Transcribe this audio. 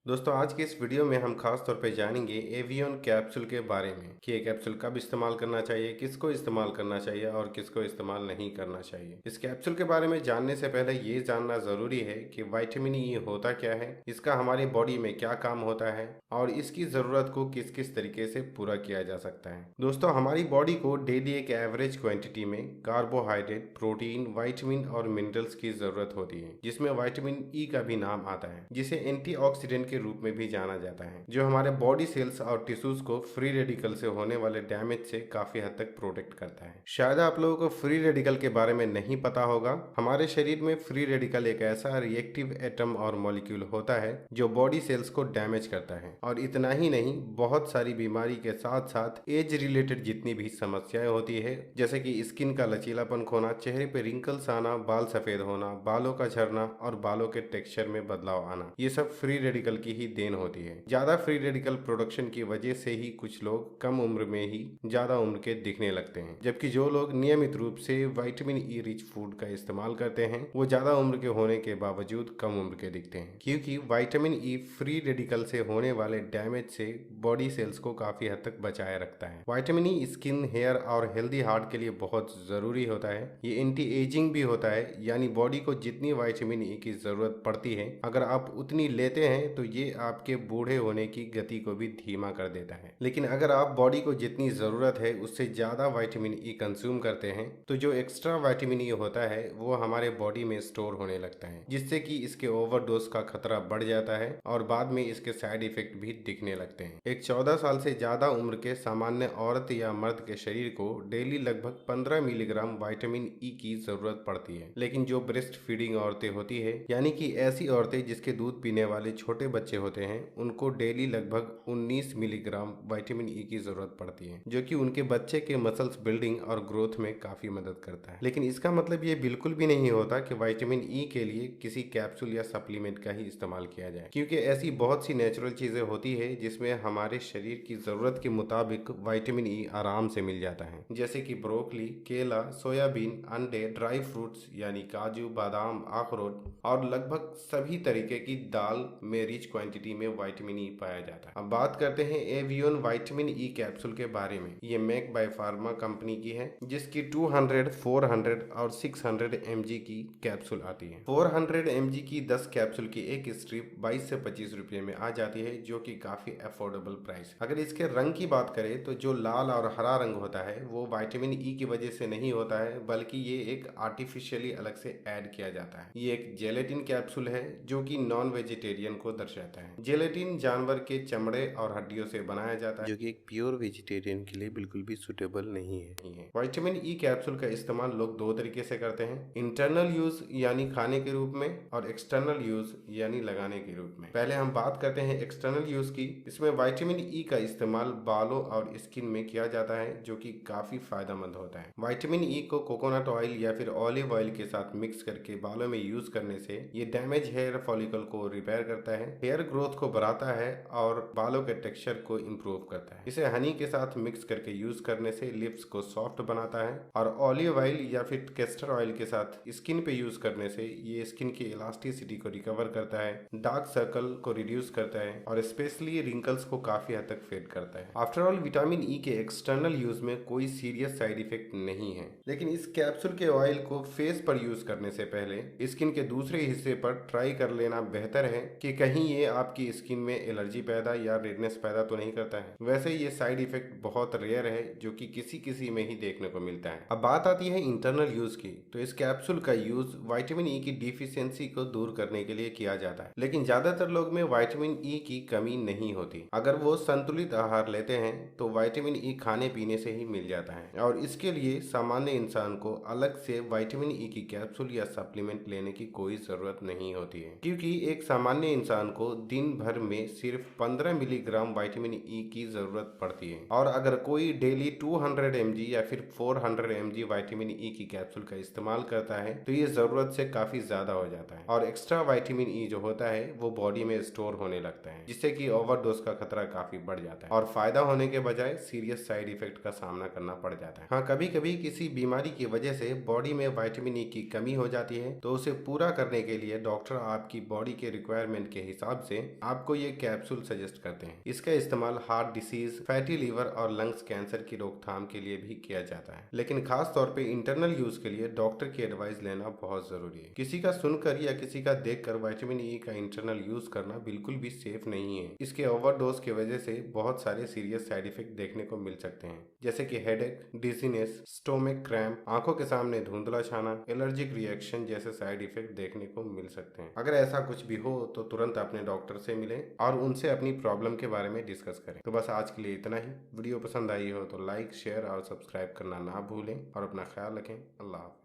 दोस्तों आज की इस वीडियो में हम खास तौर पे जानेंगे एवियन कैप्सूल के बारे में कि ये कैप्सूल कब इस्तेमाल करना चाहिए, किसको इस्तेमाल करना चाहिए और किसको इस्तेमाल नहीं करना चाहिए। इस कैप्सूल के बारे में जानने से पहले ये जानना जरूरी है कि विटामिन ई होता क्या है, इसका हमारी बॉडी में क्या काम होता है और इसकी जरूरत को किस किस तरीके से पूरा किया जा सकता है। दोस्तों हमारी बॉडी को डेली एक एवरेज क्वांटिटी में कार्बोहाइड्रेट, प्रोटीन, विटामिन और मिनरल्स की जरूरत होती है, जिसमें विटामिन ई का भी नाम आता है, जिसे एंटीऑक्सीडेंट के रूप में भी जाना जाता है, जो हमारे बॉडी सेल्स और टिश्यूज को फ्री रेडिकल से होने वाले डैमेज से काफी हद तक प्रोटेक्ट करता है। शायद आप लोगों को फ्री रेडिकल के बारे में नहीं पता होगा। हमारे शरीर में फ्री रेडिकल एक ऐसा रिएक्टिव एटम और मॉलिक्यूल होता है जो बॉडी सेल्स को डैमेज करता है, और इतना ही नहीं, बहुत सारी बीमारी के साथ साथ एज रिलेटेड जितनी भी समस्याएं होती है, जैसे कि स्किन का लचीलापन खोना, चेहरे पे रिंकल्स आना, बाल सफेद होना, बालों का झड़ना और बालों के टेक्सचर में बदलाव आना, ये सब फ्री रेडिकल की ही देन होती है। ज्यादा फ्री रेडिकल प्रोडक्शन की वजह से ही कुछ लोग कम उम्र में ही ज्यादा उम्र के दिखने लगते हैं, जबकि जो लोग नियमित रूप से विटामिन ई रिच फूड का इस्तेमाल करते हैं वो ज्यादा उम्र के होने के बावजूद कम उम्र के दिखते हैं, क्योंकि विटामिन ई फ्री रेडिकल से होने वाले डैमेज से बॉडी सेल्स को काफी हद तक बचाए रखता है। विटामिन ई स्किन, हेयर और हेल्दी हार्ट के लिए बहुत जरूरी होता है। ये एंटी एजिंग भी होता है, यानी बॉडी को जितनी विटामिन ई की जरूरत पड़ती है अगर आप उतनी लेते हैं तो ये आपके बूढ़े होने की गति को भी धीमा कर देता है। लेकिन अगर आप बॉडी को जितनी जरूरत है उससे ज्यादा विटामिन ई कंज्यूम करते हैं तो जो एक्स्ट्रा विटामिन ई होता है वो हमारे बॉडी में स्टोर होने लगता है, जिससे कि इसके ओवरडोज का खतरा बढ़ जाता है और बाद में इसके साइड इफेक्ट भी दिखने लगते हैं। एक 14 साल से ज्यादा उम्र के सामान्य औरत या मर्द के शरीर को डेली लगभग 15 मिलीग्राम विटामिन ई की जरूरत पड़ती है, लेकिन जो ब्रेस्ट फीडिंग औरतें होती है, यानी कि ऐसी औरतें जिसके दूध पीने वाले छोटे बच्चे होते हैं, उनको डेली लगभग 19 मिलीग्राम विटामिन ई की जरूरत पड़ती है, जो कि उनके बच्चे के मसल्स बिल्डिंग और ग्रोथ में काफी मदद करता है। लेकिन इसका मतलब ये बिल्कुल भी नहीं होता कि विटामिन ई के लिए किसी कैप्सूल या सप्लीमेंट का ही इस्तेमाल किया जाए, क्योंकि ऐसी बहुत सी नेचुरल चीजें होती है जिसमें हमारे शरीर की जरूरत के मुताबिक विटामिन ई आराम से मिल जाता है, जैसे कि ब्रोकली, केला, सोयाबीन, अंडे, ड्राई फ्रूट्स यानी काजू, बादाम, अखरोट और लगभग सभी तरीके की दाल में रिच क्वांटिटी में विटामिन ई पाया जाता है। अब बात करते हैं एवियन विटामिन ई कैप्सूल के बारे में। ये मेक बाय फार्मा कंपनी की है, जिसकी 200, 400 और 600 mg की कैप्सूल आती है। 400 mg की 10 कैप्सूल की एक स्ट्रिप 22 से 25 रुपए में आ जाती है, जो कि काफी अफोर्डेबल प्राइस। अगर इसके रंग की बात करें तो जो लाल और हरा रंग होता है वो विटामिन ई की वजह से नहीं होता है, बल्कि ये एक आर्टिफिशियली अलग से ऐड किया जाता है। ये एक जेलेटिन कैप्सूल है जो कि नॉन वेजिटेरियन को दर्शाता है। जेलेटिन जानवर के चमड़े और हड्डियों से बनाया जाता है, जो कि एक प्योर वेजिटेरियन के लिए बिल्कुल भी सुटेबल नहीं है। विटामिन ई कैप्सूल का इस्तेमाल लोग दो तरीके से करते हैं, इंटरनल यूज यानी खाने के रूप में और एक्सटर्नल यूज यानी लगाने के रूप में। पहले हम बात करते हैं एक्सटर्नल यूज की। इसमें विटामिन ई का इस्तेमाल बालों और स्किन में किया जाता है, जो कि काफी फायदेमंद होता है। विटामिन ई को कोकोनट ऑयल या फिर ऑलिव ऑयल के साथ मिक्स करके बालों में यूज करने से ये डैमेज हेयर फॉलिकल को रिपेयर करता है, हेयर ग्रोथ को बढ़ाता है और बालों के टेक्सचर को इम्प्रूव करता है। इसे हनी के साथ मिक्स करके यूज करने से लिप्स को सॉफ्ट बनाता है, और ऑलिव ऑयल या फिर कैस्टर ऑयल के साथ स्किन पे यूज करने से ये स्किन की इलास्टिसिटी को रिकवर करता है, डार्क सर्कल को रिड्यूस करता है और स्पेशली रिंकल्स को काफी हद तक फेड करता है। आफ्टर ऑल विटामिन ई के एक्सटर्नल यूज में कोई सीरियस साइड इफेक्ट नहीं है, लेकिन इस कैप्सूल के ऑयल को फेस पर यूज करने से पहले स्किन के दूसरे हिस्से पर ट्राई कर लेना बेहतर है कि कहीं ये आपकी स्किन में एलर्जी पैदा या रेडनेस पैदा तो नहीं करता है। वैसे ये साइड इफेक्ट बहुत रेयर है, जो कि किसी में ही देखने को मिलता है। अब बात आती है इंटरनल यूज की, तो इस कैप्सूल का यूज विटामिन ई की डिफिशियंसी को दूर करने के लिए किया जाता है, लेकिन ज्यादातर लोग में विटामिन ई की कमी नहीं होती। अगर वो संतुलित आहार लेते हैं तो विटामिन ई खाने पीने से ही मिल जाता है, और इसके लिए सामान्य इंसान को अलग से विटामिन ई की कैप्सूल या सप्लीमेंट लेने की कोई जरूरत नहीं होती है, क्योंकि एक सामान्य इंसान को दिन भर में सिर्फ 15 मिलीग्राम विटामिन ई की जरूरत पड़ती है, और अगर कोई डेली 200 mg या फिर 400 mg विटामिन ई की कैप्सूल का इस्तेमाल करता है तो ये जरूरत से काफी ज्यादा हो जाता है, और एक्स्ट्रा विटामिन ई जो होता है वो बॉडी में स्टोर होने लगता है, जिससे कि ओवरडोज का खतरा काफी बढ़ जाता है और फायदा होने के बजाय सीरियस साइड इफेक्ट का सामना करना पड़ जाता है। हाँ, कभी कभी किसी बीमारी की वजह से बॉडी में विटामिन ई की कमी हो जाती है, तो उसे पूरा करने के लिए डॉक्टर आपकी बॉडी के रिक्वायरमेंट के हिसाब हिसाब से आपको ये कैप्सूल सजेस्ट करते हैं। इसका इस्तेमाल हार्ट डिसीज, फैटी लीवर और लंग्स कैंसर की रोकथाम के लिए भी किया जाता है, लेकिन खास तौर पे इंटरनल यूज के लिए डॉक्टर की एडवाइस लेना बहुत जरूरी है। किसी का सुनकर या किसी का देखकर विटामिन ई का इंटरनल यूज करना बिल्कुल भी सेफ नहीं है। इसके ओवरडोज की वजह से बहुत सारे सीरियस साइड इफेक्ट देखने को मिल सकते हैं, जैसे कि हेडेक, डिजीनेस, स्टोमक क्रैम्प, आंखों के सामने धुंधला छाना, एलर्जिक रिएक्शन जैसे साइड इफेक्ट देखने को मिल सकते हैं। अगर ऐसा कुछ भी हो तो तुरंत अपने डॉक्टर से मिलें और उनसे अपनी प्रॉब्लम के बारे में डिस्कस करें। तो बस आज के लिए इतना ही। वीडियो पसंद आई हो तो लाइक, शेयर और सब्सक्राइब करना ना भूलें और अपना ख्याल रखें। अल्लाह हाफ़िज़।